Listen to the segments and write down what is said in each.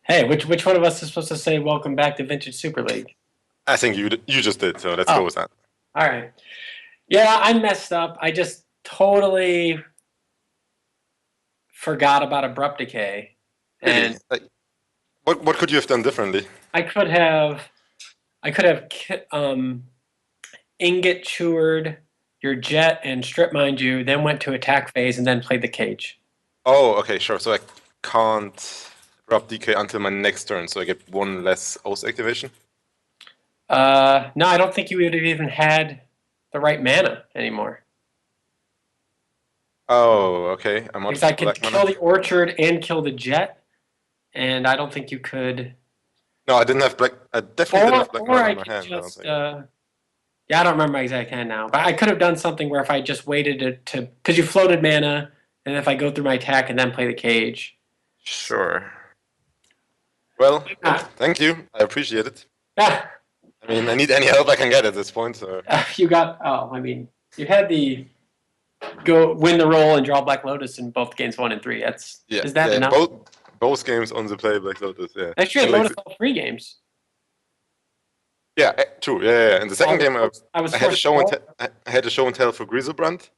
Hey, which one of us is supposed to say welcome back to Vintage Super League? I think you just did, so let's Oh, go with that. all right. Yeah, I messed up. I just totally forgot about abrupt decay, Really? and What could you have done differently? I could have ingot chewered your jet and strip mined you, then went to attack phase and then played the cage. Oh, okay, sure. So I can't drop DK until my next turn, so I get one less Oath activation. No, I don't think you would have even had the right mana anymore. Oh, okay. I'm out Because of I could black mana. kill the orchard and kill the jet, and I don't think you could. No, I didn't have black. I definitely didn't Or have black or mana I in my could hand. I don't just think. yeah, I don't remember my exact hand now, but I could have done something where if I just waited to because you floated mana, and if I go through my attack and then play the cage. Sure. Well, Ah, thank you. I appreciate it. ah, I mean, I need any help I can get at this point. So you got. Oh, I mean, you had the go win the roll and draw Black Lotus in both games 1 and 3. That's yeah, is that yeah. enough? Both games on the play Black Lotus. Yeah, Actually, and had like Lotus all 3 games. yeah, true. Yeah. In the I second was game, forced, I was I had a forced to show and roll. I had a show and tell for Griselbrand,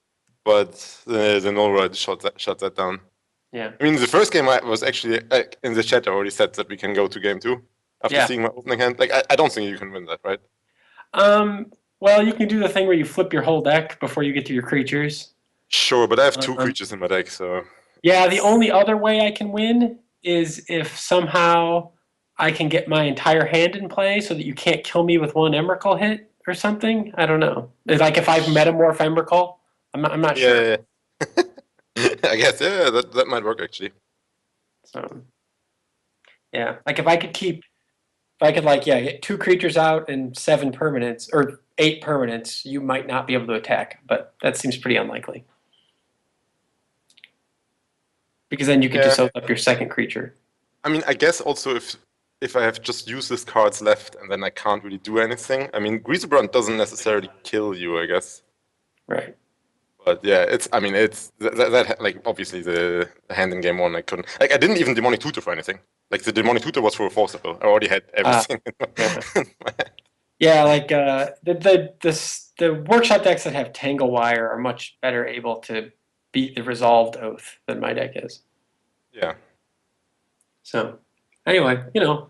but the Nora shot that down. Yeah, I mean, the first game I was actually in the chat. I already said that we can go to game two after yeah. seeing my opening hand. Like, I don't think you can win that, right? Well, you can do the thing where you flip your whole deck before you get to your creatures. Sure, but I have two Um, creatures in my deck, so Yeah, the it's only other way I can win is if somehow I can get my entire hand in play so that you can't kill me with one Emrakul hit or something. I don't know. It's like if I've metamorph Emrakul, I'm not sure. yeah. I guess that might work actually. So yeah, like if I could like get 2 creatures out and 7 permanents or 8 permanents, you might not be able to attack, but that seems pretty unlikely because then you could Yeah. just open up your second creature. I mean, I guess also if I have just useless cards left and then I can't really do anything. I mean, Griselbrand doesn't necessarily kill you, I guess. Right. But yeah, it's that like obviously the hand in game one I couldn't like I didn't even demonic tutor for anything. Like the demonic tutor was for a forcible. I already had Uh, everything in yeah. my hand. Yeah, like the workshop decks that have Tangle Wire are much better able to beat the Resolved Oath than my deck is. Yeah. So anyway,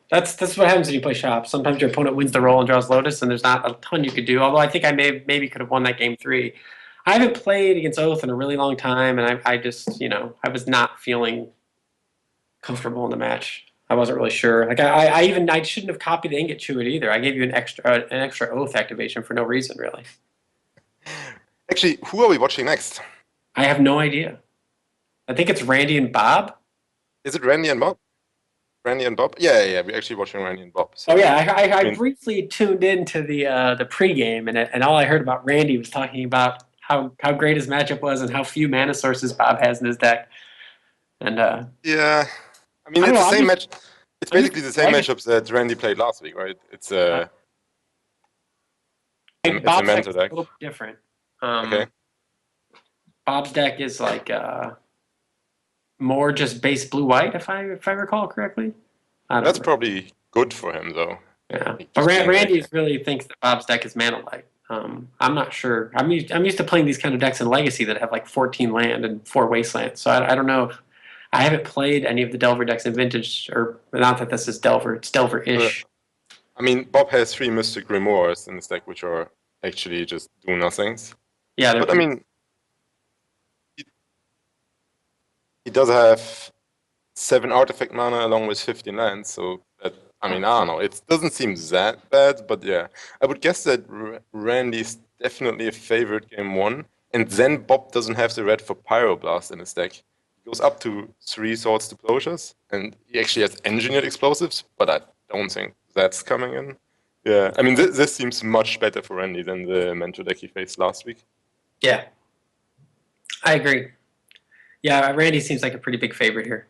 that's what happens when you play shop. Sometimes your opponent wins the roll and draws Lotus, and there's not a ton you could do. Although I think I maybe could have won that game 3. I haven't played against Oath in a really long time, and I just I was not feeling comfortable in the match. I wasn't really sure. Like I shouldn't have copied the Ingot Chewit either. I gave you an extra Oath activation for no reason really. Actually, who are we watching next? I have no idea. I think it's Randy and Bob. Is it Randy and Bob? Randy and Bob? Yeah. We're actually watching Randy and Bob. Oh So yeah, I I mean, briefly tuned into the pregame, and all I heard about Randy was talking about how great his matchup was and how few mana sources Bob has in his deck. And yeah. I mean, I don't it's know. the same match. It's I'm used basically to the same Legacy. matchups that Randy played last week, right? It's Uh, it's a Bob's deck mental is a deck. little bit different. Okay. Bob's deck is like more just base blue white, if I recall correctly. I don't That's remember. probably good for him though. Yeah, Like but just being like Randy really thinks that Bob's deck is mana light. I'm not sure. I'm used to playing these kind of decks in Legacy that have like 14 land and 4 wastelands. So I don't know. I haven't played any of the Delver decks in Vintage, or not that this is Delver. It's uh, Delver-ish. I mean, Bob has 3 Mystic Grimoires in his deck, which are actually just do nothings. Yeah, they're But I pretty. mean, he, he does have 7 artifact mana along with 15 lands, so that, I mean, I don't know. It doesn't seem that bad, but yeah. I would guess that Randy's definitely a favorite game 1, and then Bob doesn't have the red for Pyroblast in his deck. He goes up to 3 Swords to Closures, and he actually has engineered explosives, but I don't think that's coming in. Yeah, I mean, this seems much better for Randy than the Mentor deck he faced last week. Yeah, I agree. Yeah, Randy seems like a pretty big favorite here.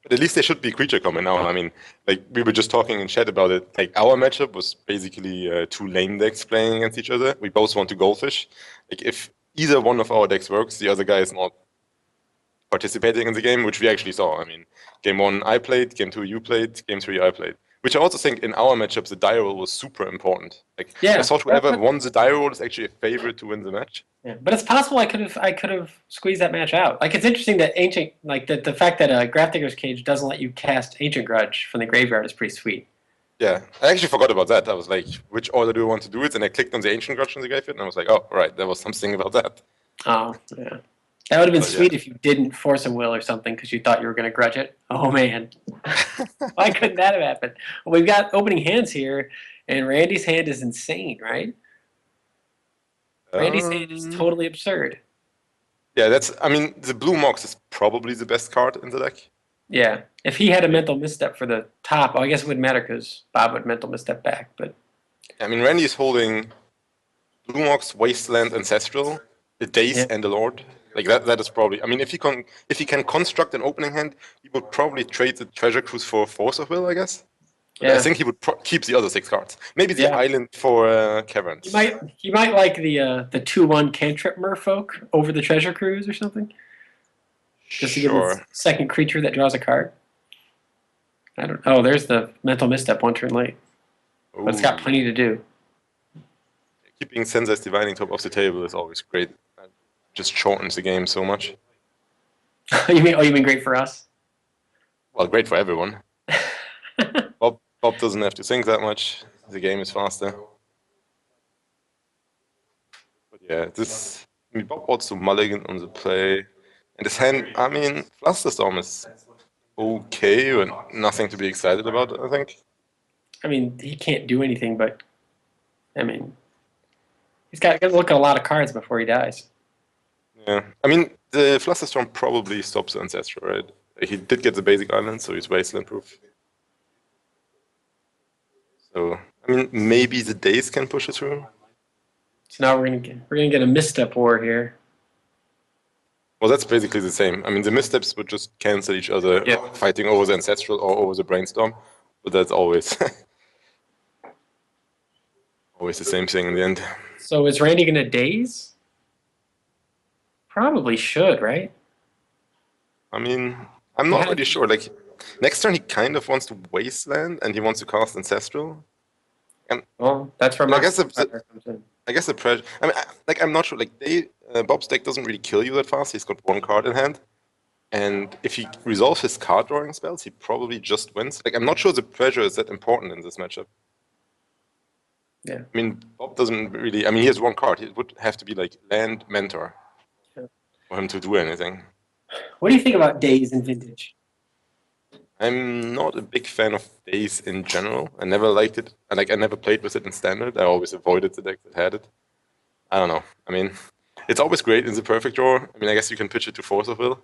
But at least there should be creature coming now. I mean, like we were just talking in chat about it. Like our matchup was basically 2 lane decks playing against each other. We both want to goldfish. Like if either one of our decks works, the other guy is not participating in the game, which we actually saw. I mean, game 1 I played, game 2 you played, game 3 I played. Which I also think in our matchups, the die roll was super important. Like, I Yeah, thought whoever won the die roll is actually a favorite to win the match. yeah, but it's possible I could have squeezed that match out. Like it's interesting that ancient, like the fact that Grafdigger's Cage doesn't let you cast Ancient Grudge from the graveyard is pretty sweet. Yeah, I actually forgot about that. I was like, which order do I want to do it? And I clicked on the Ancient Grudge in the graveyard, and I was like, oh, right, there was something about that. Oh, yeah. That would have been But, sweet yeah. if you didn't force a will or something because you thought you were going to grudge it. Oh, man. Why couldn't that have happened? Well, we've got opening hands here, and Randy's hand is insane, right? Randy's hand is totally absurd. Yeah, that's. I mean, the Blue Mox is probably the best card in the deck. Yeah. If he had a mental misstep for the top, well, I guess it wouldn't matter because Bob would mental misstep back. But I mean, Randy is holding Blue Mox, Wasteland, Ancestral, the Daze, yeah. and the Lord. Like that is probably. I mean, if he can construct an opening hand, he would probably trade the Treasure Cruise for Force of Will, I guess. But I think he would keep the other 6 cards. Maybe the Island for Caverns. He might like the 2/1 cantrip Merfolk over the Treasure Cruise or something. Just to give him a second creature that draws a card. I don't. Oh, there's the mental misstep 1 turn late. But it's got plenty to do. Keeping Sensei's Divining top off the table is always great. It just shortens the game so much. you mean great for us? Well, great for everyone. Bob doesn't have to think that much. The game is faster. But yeah, this. I mean, Bob also mulligan on the play. And his hand, I mean, Flusterstorm is okay, and nothing to be excited about, I think. I mean, he can't do anything, but I mean, he's got to look at a lot of cards before he dies. Yeah, I mean, the Flusterstorm probably stops the Ancestral, right? He did get the basic island, so he's wasteland proof. So, I mean, maybe the Daze can push it through. So now we're gonna get a misstep war here. Well, that's basically the same. I mean, the missteps would just cancel each other, fighting over the Ancestral or over the Brainstorm. But that's always always the same thing in the end. So is Randy gonna daze? Probably should, right? I mean, I'm not really sure. Like, next turn he kind of wants to Wasteland and he wants to cast Ancestral. And well, that's where I guess comes in. I guess the pressure. I mean, like, I'm not sure. Like, Bob's deck doesn't really kill you that fast. He's got 1 card in hand, and if he resolves his card drawing spells, he probably just wins. Like, I'm not sure the pressure is that important in this matchup. Yeah. I mean, Bob doesn't really. I mean, he has 1 card. It would have to be like Land Mentor for him to do anything. What do you think about Daze in Vintage? I'm not a big fan of Daze in general. I never liked it. And like, I never played with it in Standard. I always avoided the deck that had it. I don't know. I mean, it's always great in the perfect draw. I mean, I guess you can pitch it to Force of Will.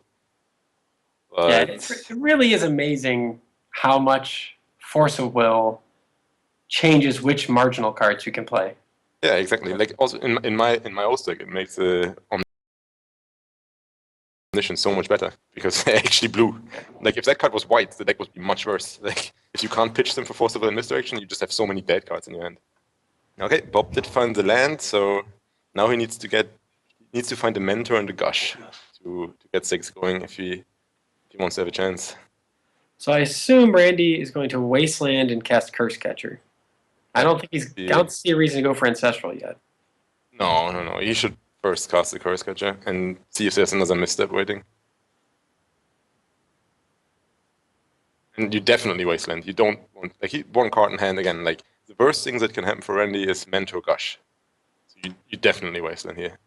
But yeah, it really is amazing how much Force of Will changes which marginal cards you can play. Yeah, exactly. Like, also in my old deck, it makes the Omniscience so much better because they actually blue. Like, if that card was white, the deck would be much worse. Like, if you can't pitch them for Force of Will in this direction, you just have so many bad cards in your hand. Okay, Bob did find the land, so now he needs to find a mentor and a gush to get 6 going if he wants to have a chance. So I assume Randy is going to Wasteland and cast Curse Catcher. I don't think I don't see a reason to go for Ancestral yet. No. He should first cast the Curse Catcher and see if there's another misstep waiting. And you definitely Wasteland. You don't want, like, 1 card in hand again. Like, the worst thing that can happen for Randy is Mentor Gush. So you definitely Wasteland here.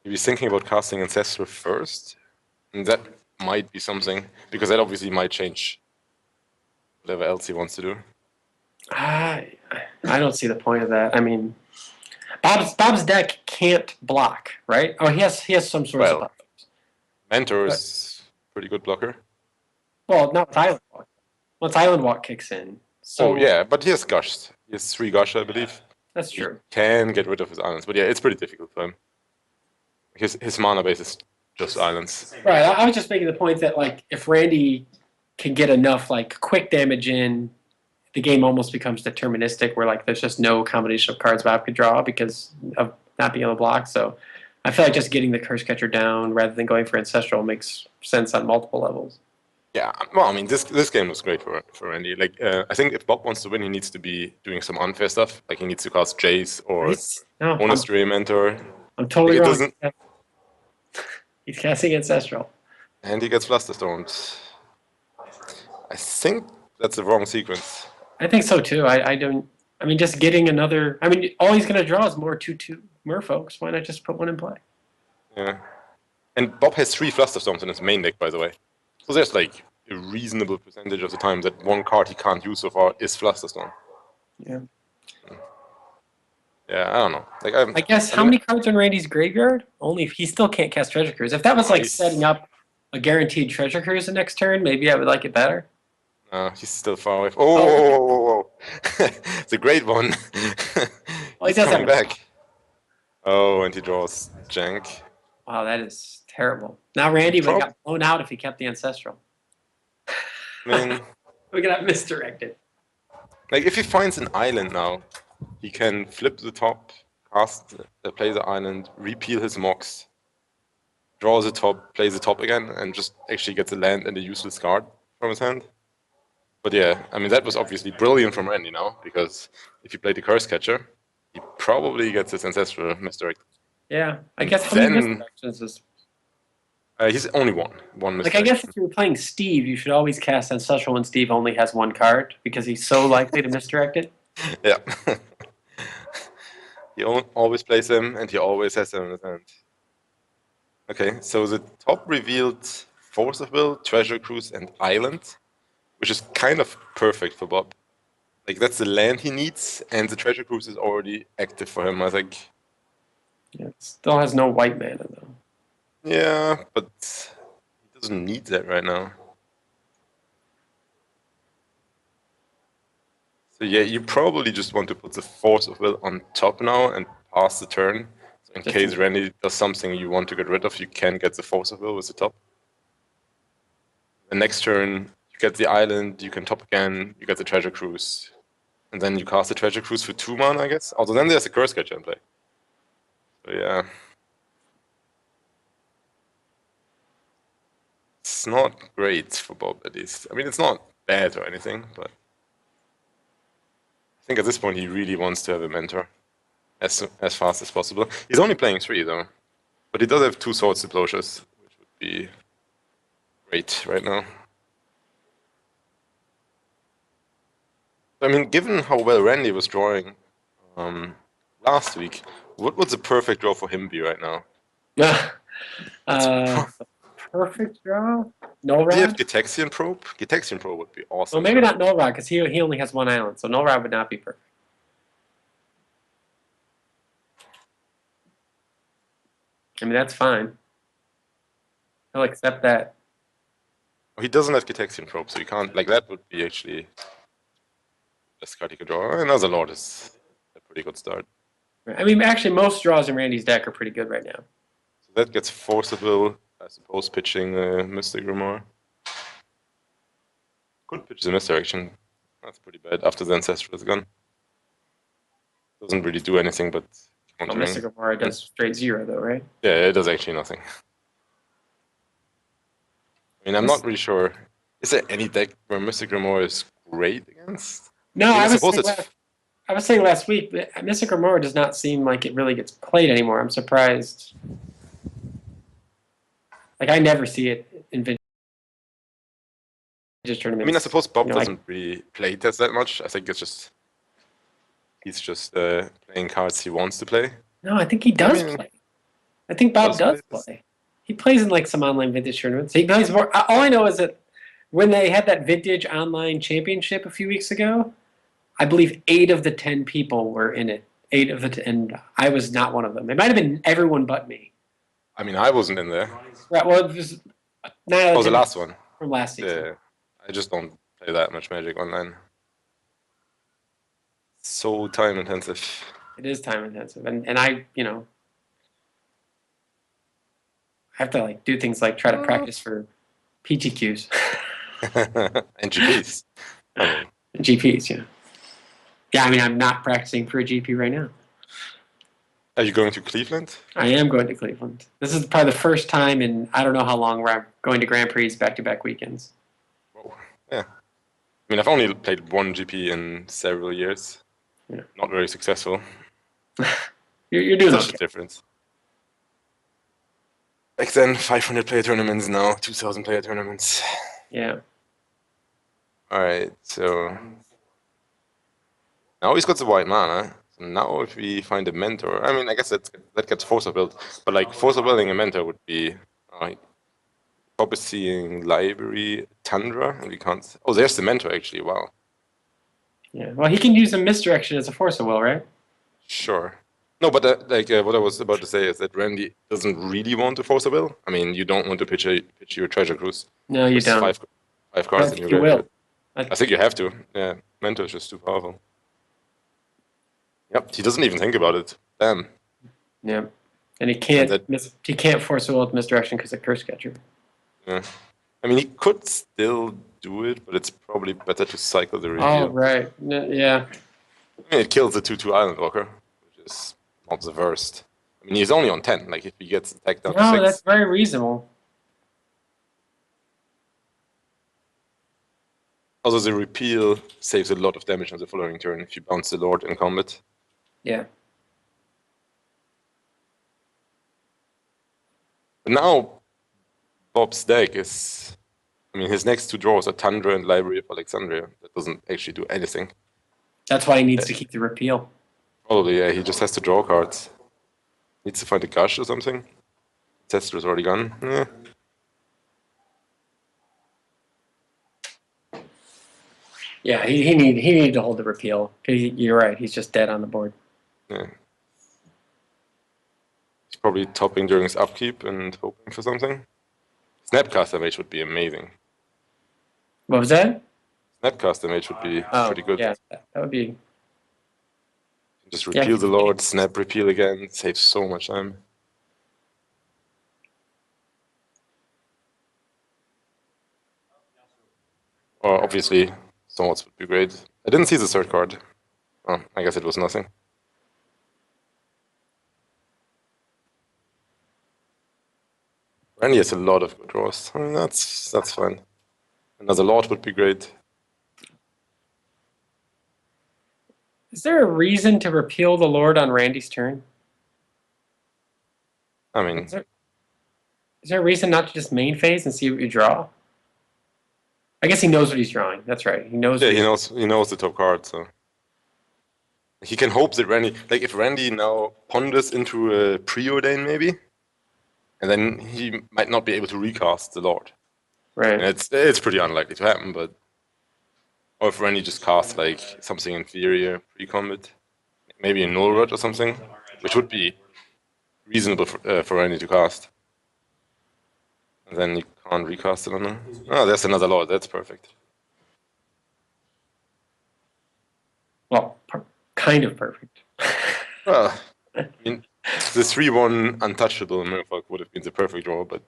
If he's thinking about casting Ancestral first, and that might be something, because that obviously might change whatever else he wants to do. I don't see the point of that. I mean, Bob's deck can't block, right? Oh, he has some sort of block. Mentor is pretty good blocker. Well, not with Island Walk. Once Island Walk kicks in. So yeah, but he has Gush. He has 3 Gush, I believe. That's true. He can get rid of his islands, but yeah, it's pretty difficult for him. His mana base is just islands. Right. I was just making the point that, like, if Randy can get enough, like, quick damage in the game almost becomes deterministic, where like there's just no combination of cards Bob could draw because of not being able to block. So I feel like just getting the Curse Catcher down rather than going for Ancestral makes sense on multiple levels. Yeah, well, I mean, this game was great for Randy. Like, I think if Bob wants to win, he needs to be doing some unfair stuff. Like, he needs to cast Jace or No, Monastery Mentor. I'm totally Like, it wrong. doesn't, He's casting Ancestral. and he gets Flusterstormed. I think that's the wrong sequence. I think so too. I don't. I mean, just getting another. I mean, all he's going to draw is more 2/2 Merfolks. Why not just put one in play? Yeah. And Bob has 3 Flusterstorms in his main deck, by the way. So there's like a reasonable percentage of the time that one card he can't use so far is Flusterstorm. Yeah. Yeah, I don't know. Like, I guess how many cards are in Randy's graveyard? Only if he still can't cast Treasure Cruise. If that was like setting up a guaranteed Treasure Cruise the next turn, maybe I would like it better. He's still far away. Oh, it's a great one. Well, He's coming back. Oh, and he draws Jank. Wow, that is terrible. Now Randy would have got blown out if he kept the Ancestral. I mean, we got misdirected. Like, if he finds an island now, he can flip the top, play the island, repeal his Mox, draw the top, play the top again, and just actually gets a land and a useless card from his hand. But yeah, I mean, that was obviously brilliant from Randy now, because if he played the Curse Catcher, he probably gets his Ancestral misdirected. Yeah, I guess how many misdirections is... He's only one misdirection. Like, I guess if you were playing Steve, you should always cast Ancestral when Steve only has one card, because he's so likely to misdirect it. Yeah. He always plays him, and he always has him in his hand. Okay, so the top revealed Force of Will, Treasure Cruise, and Island, which is kind of perfect for Bob. Like, that's the land he needs, and the Treasure Cruise is already active for him, I think. Yeah, it still has no white mana, though. Yeah, but he doesn't need that right now. So yeah, you probably just want to put the Force of Will on top now and pass the turn. So in case Randy does something you want to get rid of, you can get the Force of Will with the top. The next turn, you get the island, you can top again, you get the Treasure Cruise. And then you cast the Treasure Cruise for 2 mana, I guess. Although then there's a Curse Catcher in play. So yeah. It's not great for Bob, at least. I mean, it's not bad or anything, but I think at this point he really wants to have a mentor as fast as possible. He's only playing 3 though, but he does have 2 Swords Disclosures, which would be great right now. I mean, given how well Randy was drawing last week, what would the perfect draw for him be right now? Perfect draw? Null Rod? Do you have Gitaxian Probe? Gitaxian Probe would be awesome. Well, maybe not Null Rod, because he only has 1 island, so Null Rod would not be perfect. I mean, that's fine. He'll accept that. Well, he doesn't have Gitaxian Probe, so you can't... Like, that would be actually the best card he could draw. Another Lord is a pretty good start. I mean, actually, most draws in Randy's deck are pretty good right now. So that gets Force of Will, I suppose, pitching Mystic Grimoire. Could pitch the Misdirection. That's pretty bad after the Ancestral is gone. Doesn't really do anything but countering. Mystic Grimoire does straight 0, though, right? Yeah, it does actually nothing. I mean, I'm not really sure. Is there any deck where Mystic Grimoire is great against? No, I was saying last week, Mystic Grimoire does not seem like it really gets played anymore. I'm surprised. Like, I never see it in vintage tournaments. I mean, I suppose Bob doesn't really play test that much. I think it's just... He's just playing cards he wants to play. No, I think he does play. I think Bob does play. He plays in like some online vintage tournaments. He plays more. All I know is that when they had that vintage online championship a few weeks ago, I believe 8 of the 10 people were in it. 8 of the 10, and I was not one of them. It might have been everyone but me. I mean, I wasn't in there. Right. Well, it was the last one from last season. Yeah, I just don't play that much Magic online. So time intensive. It is time intensive, and I, I have to like do things like try to practice for PTQs and GPs. GPs, yeah. Yeah, I mean, I'm not practicing for a GP right now. Are you going to Cleveland? I am going to Cleveland. This is probably the first time in I don't know how long where I'm going to Grand Prix back-to-back weekends. Whoa. Yeah. I mean, I've only played one GP in several years. Yeah. Not very successful. You're doing Such okay. a difference. Back then, 500 player tournaments, now 2,000 player tournaments. Yeah. Alright, so now he's got the white mana. So now if we find a mentor, I mean, I guess that gets Forza built, but like Forza building a mentor would be probably seeing library Tundra, and we can't. Oh, there's the mentor actually. Wow. Yeah. Well, he can use a misdirection as a force of will, right? Sure. No, but what I was about to say is that Randy doesn't really want to force a will. I mean, you don't want to pitch your treasure cruise No, you with don't. five I cards don't in think your you will. graveyard. I think you have to. Yeah, mentor is just too powerful. Yep, he doesn't even think about it. Damn. Yeah. And he And can't force a will with misdirection because of curse catcher. yeah. I mean, he could still do it, but it's probably better to cycle the reveal. Oh, right. Yeah. I mean, it kills the 2/2 Island Walker, which is not the worst. I mean, he's only on 10. Like, if he gets attacked down to No, 6. that's very reasonable. Also, the repeal saves a lot of damage on the following turn if you bounce the Lord in combat. Yeah. But now, Bob's deck is. I mean, his next two draws are Tundra and Library of Alexandria. That doesn't actually do anything. That's why he needs to keep the repeal. Probably, yeah, he just has to draw cards. Needs to find a Gush or something. Testra's already gone. Yeah. Yeah, he needed to hold the repeal. You're right. He's just dead on the board. Yeah. He's probably topping during his upkeep and hoping for something. Snapcaster Mage would be amazing. What was that? Snapcaster Mage would be pretty good. Yeah, that would be. Just repeal Yeah. the Lord, snap, repeal again. Saves so much time. Or obviously, Swords would be great. I didn't see the third card. Oh, I guess it was nothing. Randy has a lot of good draws. I mean, that's fine. Another Lord would be great. Is there a reason to repeal the Lord on Randy's turn? I mean, Is there a reason not to just main phase and see what you draw? I guess he knows what he's drawing. That's right. He knows. yeah, he knows the top card, so he can hope that Randy, like if Randy now ponders into a preordain maybe, and then he might not be able to recast the Lord. Right. And it's pretty unlikely to happen, but or if Randy just casts like something inferior pre-combat, maybe a Null Rod or something, which would be reasonable for Randy to cast. And then you can't recast it on him. Oh, there's another Lord. That's perfect. Well, kind of perfect. Well, I mean, the 3/1 untouchable Merfolk would have been the perfect draw, but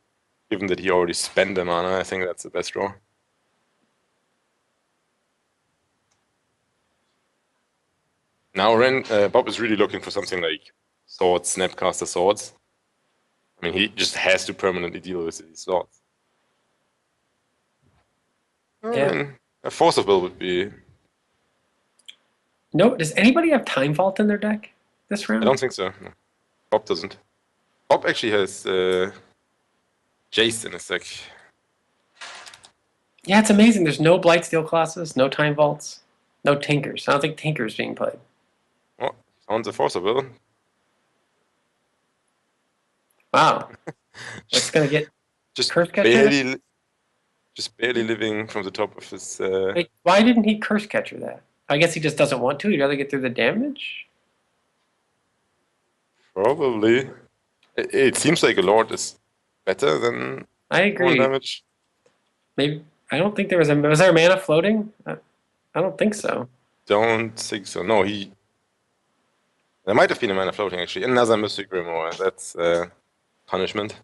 given that he already spent the mana, I think that's the best draw. Now Bob is really looking for something like Swords, Snapcaster Swords. I mean, he just has to permanently deal with these swords. Yeah. I mean, a Force of Will would be. No, does anybody have Time Vault in their deck this round? I don't think so. No. Bob doesn't. Bob actually has Jace in his deck. Yeah, it's amazing. There's no Blightsteel Colossus, no Time Vaults, no Tinkers. I don't think Tinker's being played. Oh, he found the Force of Will. Wow. It's going to get just Curse Catcher? barely living from the top of his. Wait, why didn't he Curse Catcher that? I guess he just doesn't want to. He'd rather get through the damage? Probably. It seems like a Lord is better than I one agree. damage. Maybe I don't think there was a. Was there a mana floating? I don't think so. Don't think so. No, he. There might have been a mana floating actually. Another Mystic Grimoire. That's punishment.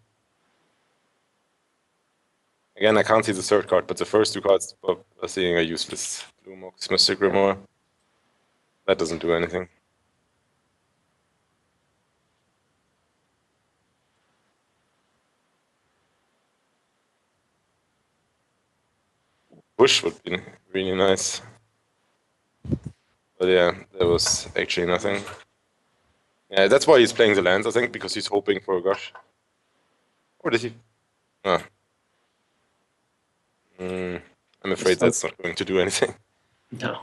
Again, I can't see the third card, but the first two cards are seeing a useless Blue Mox Mystic Grimoire. That doesn't do anything. Bush would be really nice. But yeah, there was actually nothing. Yeah, that's why he's playing the lands, I think, because he's hoping for a gush. Or did he? Oh. I'm afraid that's not going to do anything. No.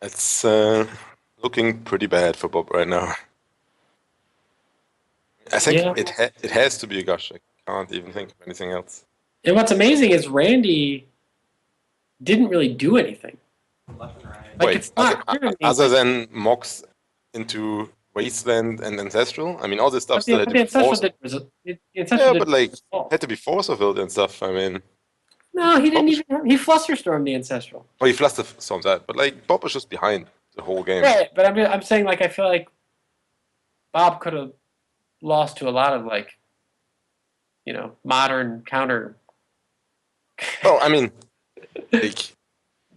It's looking pretty bad for Bob right now. I think it has to be a gush. I can't even think of anything else. And what's amazing is Randy didn't really do anything. Like, wait, it's not other than Mox into Wasteland and Ancestral? I mean, all this stuff still had to be force. Yeah, but like, had to be force of it and stuff. I mean, no, he didn't even. He flusterstormed the Ancestral. Oh, he flusterstormed that, but like Bob was just behind the whole game. Right, but I'm saying, like, I feel like Bob could have lost to a lot of, like, you know, modern counter. Oh, I mean, like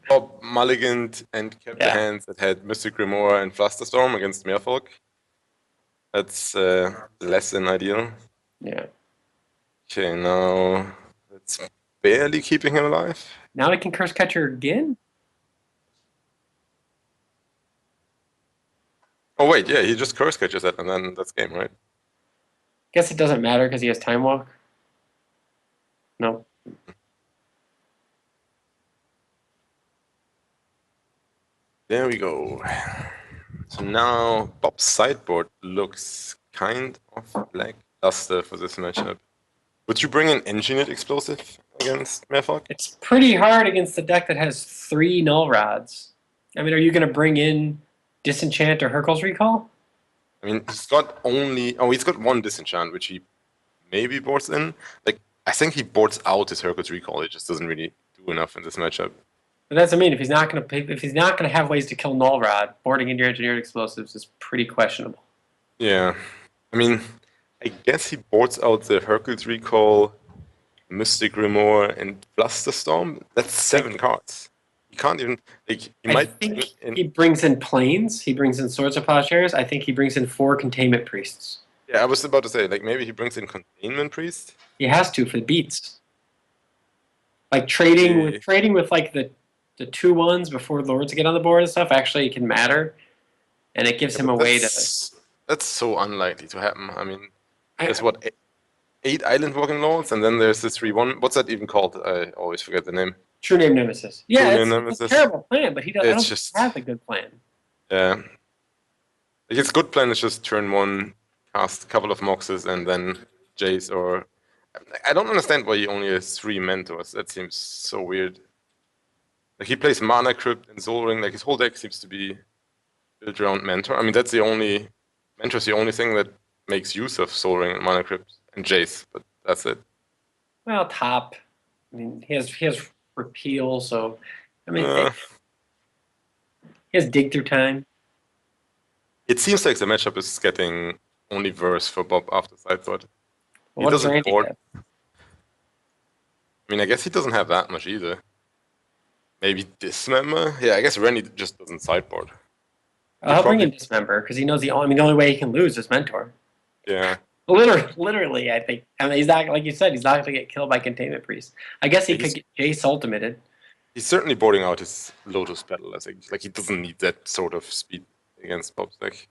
Bob mulliganed and kept the hands that had Mystic Grimoire and Flusterstorm against Merfolk. That's less than ideal. Yeah. Okay, now that's barely keeping him alive. Now he can Curse Catcher again? Oh wait, yeah, he just Curse Catches that and then that's game, right? Guess it doesn't matter because he has Time Walk. No. There we go. So now Bob's sideboard looks kind of lackluster for this matchup. Would you bring an Engineered Explosive against Merfolk? It's pretty hard against the deck that has 3 Null Rods. I mean, are you going to bring in Disenchant or Hercule's Recall? I mean, he's got he's got 1 Disenchant, which he maybe boards in. Like, I think he boards out his Hercule's Recall. It just doesn't really do enough in this matchup. But that's what I mean. If he's not going to have ways to kill Null Rod, boarding into your Engineered Explosives is pretty questionable. Yeah, I mean, I guess he boards out the Hercule's Recall, Mystic Grimoire, and Flusterstorm. That's 7 cards. He can't even I think he brings in Plains. He brings in Swords of Plowshares. I think he brings in 4 Containment Priests. Yeah, I was about to say, like, maybe he brings in Containment Priest. He has to for the beats. Like trading with like the 2/1s before Lords get on the board and stuff actually can matter, and it gives him a way to. That's so unlikely to happen. I mean, there's what 8 Island Walking Lords, and then there's this 3/1. What's that even called? I always forget the name. True Name Nemesis. Yeah, it's a terrible plan, but he doesn't have a good plan. Yeah, his good plan is just turn 1, cast a couple of Moxes, and then Jace or. I don't understand why he only has 3 Mentors. That seems so weird. Like, he plays Mana Crypt and Soul Ring. Like, his whole deck seems to be built around Mentor. I mean, Mentor's the only thing that makes use of Soul Ring and Mana Crypt and Jace, but that's it. Well, top. I mean, he has Repeal, so I mean, he has Dig Through Time. It seems like the matchup is getting only worse for Bob after sideboard. Well, what does Randy have? I mean, I guess he doesn't have that much either. Maybe Dismember? Yeah, I guess Randy just doesn't sideboard. I'll bring in Dismember because he knows the only way he can lose is Mentor. Yeah. Literally, I think. I mean, he's not, like you said, he's not going to get killed by Containment Priest. I guess he could get Jace ultimated. He's certainly boarding out his Lotus Petal, I think. Like, he doesn't need that sort of speed against Bob's deck.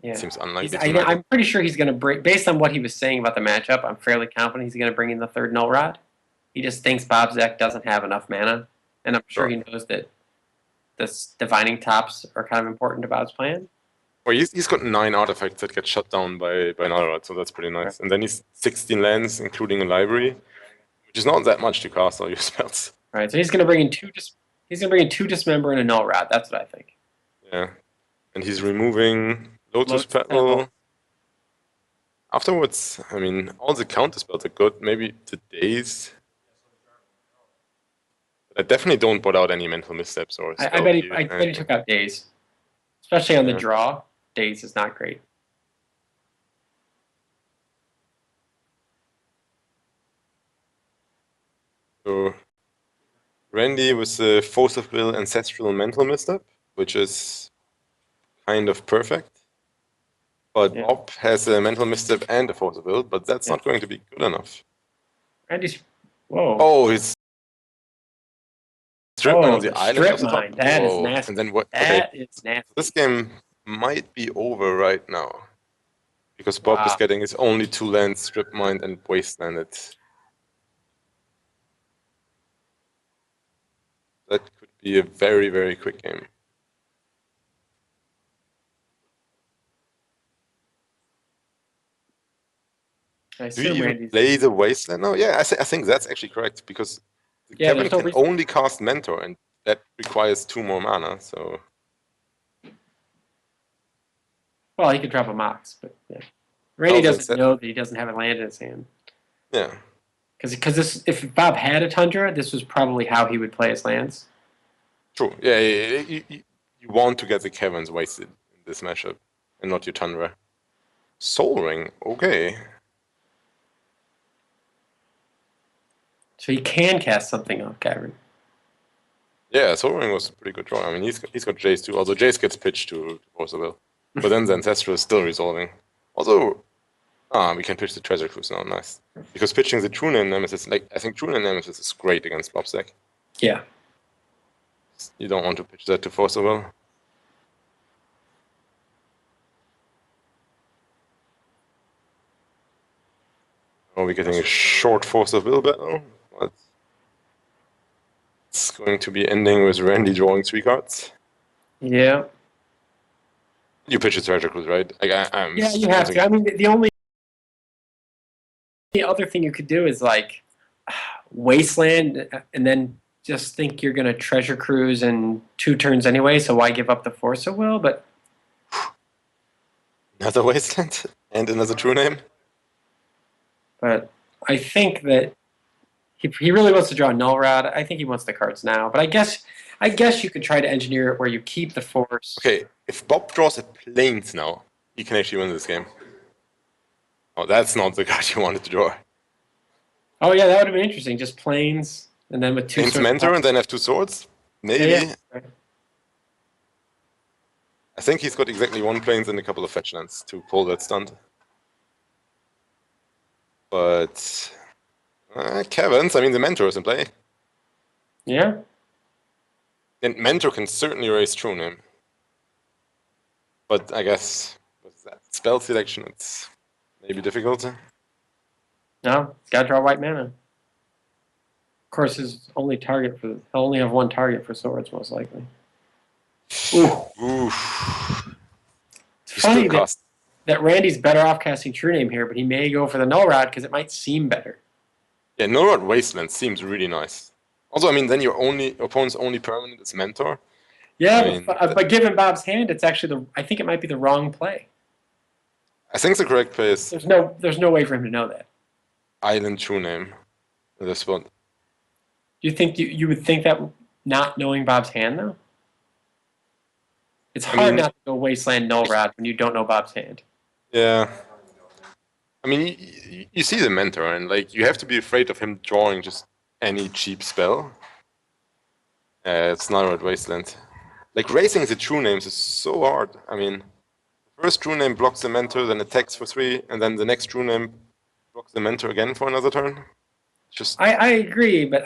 Yeah. Seems unlikely. I'm pretty sure he's going to bring, based on what he was saying about the matchup, I'm fairly confident he's going to bring in the 3rd Null Rod. He just thinks Bob's deck doesn't have enough mana, and I'm sure he knows that this Divining Tops are kind of important to Bob's plan. Well, he's got 9 artifacts that get shut down by Null Rod, so that's pretty nice. Right. And then he's 16 lands, including a library, which is not that much to cast all your spells. Right, so he's going to bring in 2 Dismember and a Null Rod. That's what I think. Yeah, and he's removing Lotus Petal. Afterwards, I mean, all the counter spells are good. Maybe the days. But I definitely don't put out any mental missteps or I spell bet he, view. I bet he took out days, especially on the Yeah. draw. Days is not great. So Randy with the Force of Will Ancestral Mental Misstep, which is kind of perfect. But Yeah. Bob has a mental misstep and a Force of Will, but that's Yeah. not going to be good enough. Randy's. Whoa. Oh, he's strip mine on Oh, the the island off strip the top. mine. That is Whoa. nasty. And then what? Okay, That is nasty. this game might be over right now because Bob is Wow. getting his only 2 lands, strip mine and wastelanded. That could be a very, very quick game. I Do you assume even Randy's. play the Wasteland now? Yeah, I think that's actually correct because the Yeah, Kevin there's no can reason. only cast Mentor, and that requires 2 more mana. So Well, he could drop a Mox, but yeah. Randy also doesn't instead, know that he doesn't have a land in his hand. yeah, Because this, if Bob had a Tundra, this was probably how he would play his lands. true. Yeah, you want to get the Kevins wasted in this matchup, and not your Tundra. Soul Ring, okay. So he can cast something off Cavern. Yeah, Soul Ring was a pretty good draw. I mean, he's got Jace too. Although Jace gets pitched to Force of Will, but then the Ancestral is still resolving. Also, we can pitch the Treasure Cruise now. Nice. Because pitching the True Name Nemesis, like, I think True Name Nemesis is great against Bob's deck. Yeah. You don't want to pitch that to Force of Will. Oh, we're getting a short Force of Will battle. But it's going to be ending with Randy drawing 3 cards. Yeah. You pitch a Treasure Cruise, right? Like, Yeah, you have to. I mean, the only other thing you could do is like Wasteland and then just think you're going to Treasure Cruise in 2 turns anyway, so why give up the Force of Will? But Another Wasteland and another True Name. but I think that he really wants to draw Null Rod. I think he wants the cards now. But I guess you could try to engineer it where you keep the Force. Okay, if Bob draws a Plains now, he can actually win this game. Oh, that's not the card you wanted to draw. Oh yeah, that would have been interesting. Just planes and then with 2 Plains swords. Mentor and then have 2 swords? Maybe. Yeah, yeah. I think he's got exactly 1 Plains and a couple of fetch lands to pull that stunt. But Kevin's, I mean, the Mentor is in play. Yeah. And Mentor can certainly raise True Name. But I guess with that spell selection, it's maybe difficult. No, got to draw white mana. Of course, his only target for he'll only have 1 target for swords, most likely. Ooh. Oof. It's You funny still cast. that Randy's better off casting True Name here, but he may go for the Null Rod because it might seem better. Yeah, No Rod Wasteland seems really nice. Also, I mean, then your opponent's only permanent is Mentor. Yeah, I mean, but given Bob's hand, it's actually I think it might be the wrong play. I think the correct play is There's no way for him to know that. Island True Name in this one. Do you think you would think that not knowing Bob's hand though? It's hard not to go Wasteland Null Rod when you don't know Bob's hand. Yeah. I mean, you see the Mentor, and like you have to be afraid of him drawing just any cheap spell. It's not Red Wasteland. Like raising the True Names is so hard. I mean, first True Name blocks the Mentor, then attacks for 3, and then the next True Name blocks the Mentor again for another turn. Just I agree, but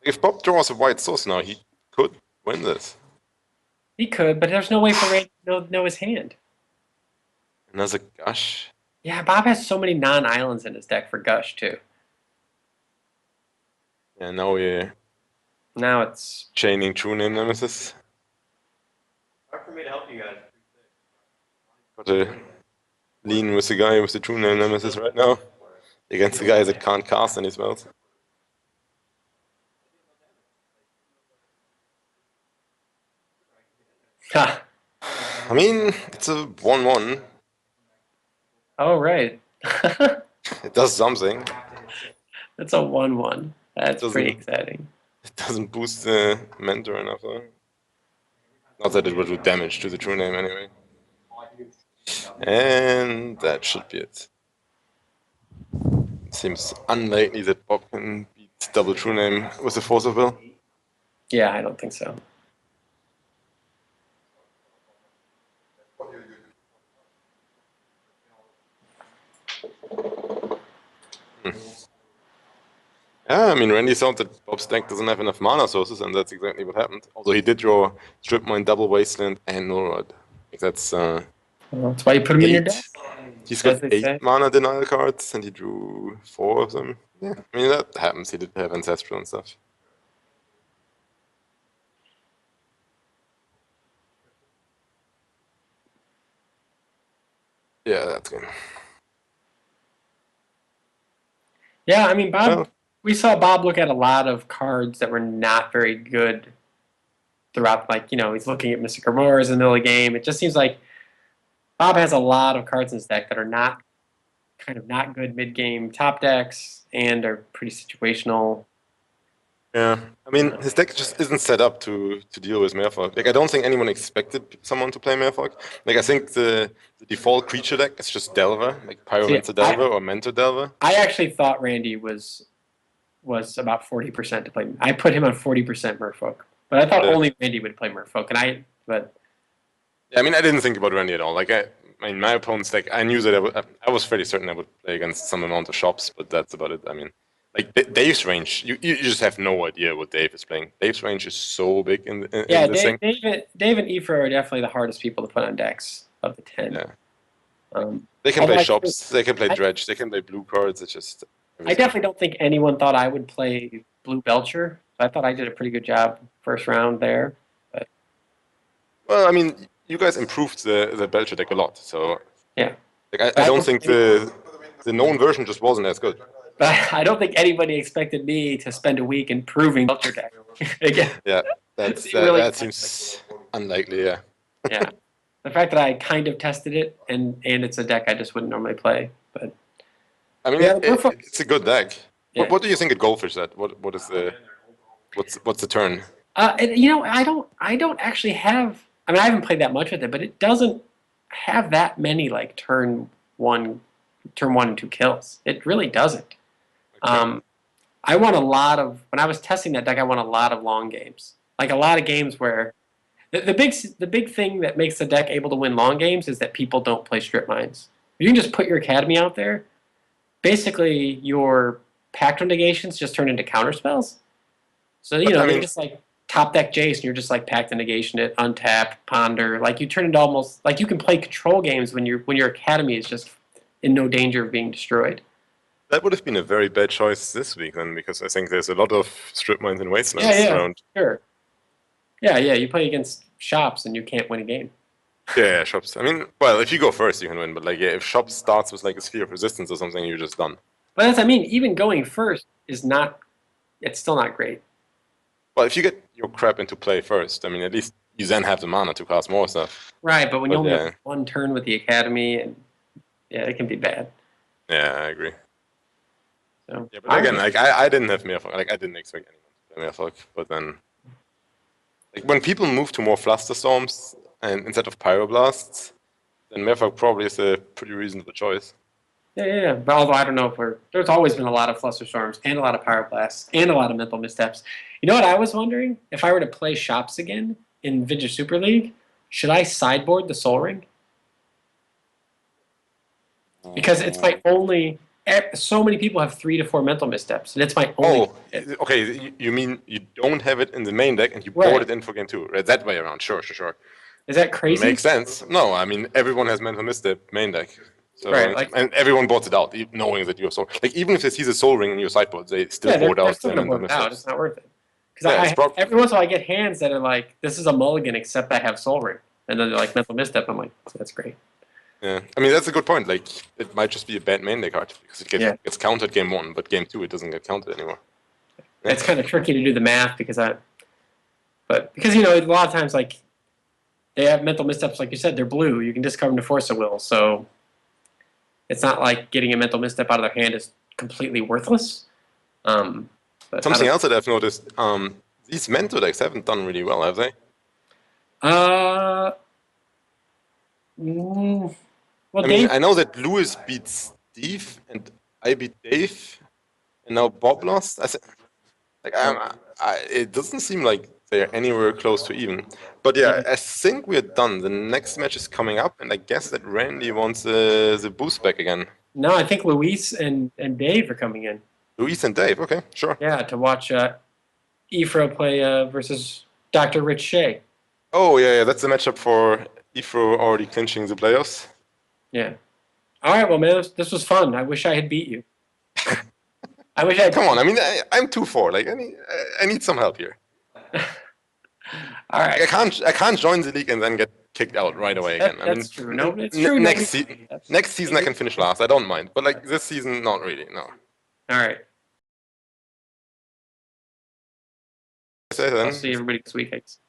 if Bob draws a white source now, he could win this. he could, but there's no way for Randy to know his hand. Another Gush. Yeah, Bob has so many non-islands in his deck for Gush too. Yeah, now we're Now it's chaining True Name Nemesis. hard for me to help you guys. Got to lean with the guy with the True Name Nemesis right now against the guy that can't cast any spells. Ha. I mean, it's a 1-1. Oh, right. It does something. That's a 1/1. It That's pretty doesn't. exciting. It doesn't boost the mentor enough though. Not that it would do damage to the true name anyway. And that should be it. Seems unlikely that Bob can beat double true name with the force of will. Yeah, I don't think so. Yeah, I mean, Randy thought that Bob's deck doesn't have enough mana sources, and that's exactly what happened. Although he did draw Strip Mine, Double Wasteland, and Nullrod. Like that's Well, that's why you put them in your deck, 8. He's got as they 8 say. mana denial cards, and he drew 4 of them. Yeah, I mean, that happens. He did have Ancestral and stuff. Yeah, that's good. Yeah, I mean, Bob. Well, We saw Bob look at a lot of cards that were not very good throughout. Like, he's looking at Mystic Aurora in the middle of the game. It just seems like Bob has a lot of cards in his deck that are not good mid game top decks and are pretty situational. yeah. I mean, his deck just isn't set up to deal with Merfolk. Like, I don't think anyone expected someone to play Merfolk. Like, I think the default creature deck is just Delver, like See, Pyromancer Delver or Mentor Delver. I actually thought Randy was about 40% to play. I put him on 40% Merfolk, but I thought Yeah. only Randy would play Merfolk, but Yeah, I mean, I didn't think about Randy at all. Like, I mean, my opponent's deck, I knew that I was fairly certain I would play against some amount of shops, but that's about it. I mean, like Dave's range, you just have no idea what Dave is playing. Dave's range is so big in yeah, this thing. Dave and Ifra are definitely the hardest people to put on decks of the 10. Yeah. Um, They can although play I shops, they can play I- dredge, they can play blue cards. It's just I everything. definitely don't think anyone thought I would play Blue Belcher. I thought I did a pretty good job first round there. Well, I mean, you guys improved the Belcher deck a lot, so Yeah. like, I don't think the known version just wasn't as good. But I don't think anybody expected me to spend a week improving Belcher deck. Again, Yeah, it's that really seems unlikely. Yeah. yeah. The fact that I kind of tested it and it's a deck I just wouldn't normally play, but I mean, yeah, Merfolk. it's a good deck. Yeah. What do you think at Goldfish at? What is the what's the turn? I don't actually have. I mean, I haven't played that much with it, but it doesn't have that many like turn 1 and 2 kills. It really doesn't. I won a lot of when I was testing that deck. I won a lot of long games, like a lot of games where the big thing that makes the deck able to win long games is that people don't play strip mines. You can just put your academy out there. Basically, your Pacto negations just turn into counter spells. So they just like top deck Jace, and you're just like Pacto negation it, untap, ponder. Like you turn into almost like you can play control games when your academy is just in no danger of being destroyed. That would have been a very bad choice this week then, because I think there's a lot of strip mines and wastelands around. Sure. Yeah, you play against shops and you can't win a game. Yeah, shops. I mean, well, if you go first, you can win, but like, yeah, if shops starts with like a sphere of resistance or something, you're just done. But that's, I mean, even going first is not. It's still not great. Well, if you get your crap into play first, I mean, at least you then have the mana to cast more stuff. Right, but when you But, only yeah. have one turn with the academy, and yeah, it can be bad. Yeah, I agree. So Yeah, but again, like I didn't have Merfolk. Like I didn't expect anyone to play Merfolk. But then, like when people move to more Flusterstorms and instead of Pyroblasts, then Merfolk probably is a pretty reasonable choice. yeah. But although I don't know if there's always been a lot of Flusterstorms and a lot of Pyroblasts and a lot of mental missteps. You know what I was wondering? If I were to play shops again in Vintage Super League, should I sideboard the Soul Ring? Because it's my only. So many people have 3 to 4 mental missteps, and it's my only. Oh, okay. You mean you don't have it in the main deck and you Right. board it in for game 2? Right, that way around. Sure. Is that crazy? Makes sense. No, I mean everyone has mental misstep main deck. So, Right, and everyone boards it out, knowing that you have soul. Like even if they see the soul ring in your sideboard, they still Yeah, board they're out still their gonna mental board it out. missteps. It's not worth it. Because Yeah, every once in a while I get hands that are like, this is a mulligan except I have Soul Ring, and then they're like mental misstep. I'm like, that's great. Yeah, I mean that's a good point. Like it might just be a bad main deck card because it gets counted game 1, but game 2 it doesn't get counted anymore. Yeah. It's kind of tricky to do the math because a lot of times like they have mental missteps, like you said, they're blue. You can discard them to force a will. So it's not like getting a mental misstep out of their hand is completely worthless. But Something else that I've noticed, these mentor decks haven't done really well, have they? Well, I mean, Dave. I know that Lewis beats Steve and I beat Dave, and now Bob lost. It doesn't seem like they're anywhere close to even. But yeah, I think we're done. The next match is coming up, and I guess that Randy wants the boost back again. No, I think Luis and Dave are coming in. Luis and Dave, okay, sure. Yeah, to watch Ifro play versus Dr. Rich Shea. Oh yeah, that's the matchup for Ifro already clinching the playoffs. Yeah. All right, well, man, this was fun. I wish I had beat you. I wish I had. Come on, I mean, I'm 2-4. Like, I need some help here. All right. I can't join the league and then get kicked out right away again. That's true. No, it's true. Next season I can finish last. I don't mind, but like this season, not really. No. All right. Say then. I'll see everybody this week. Thanks.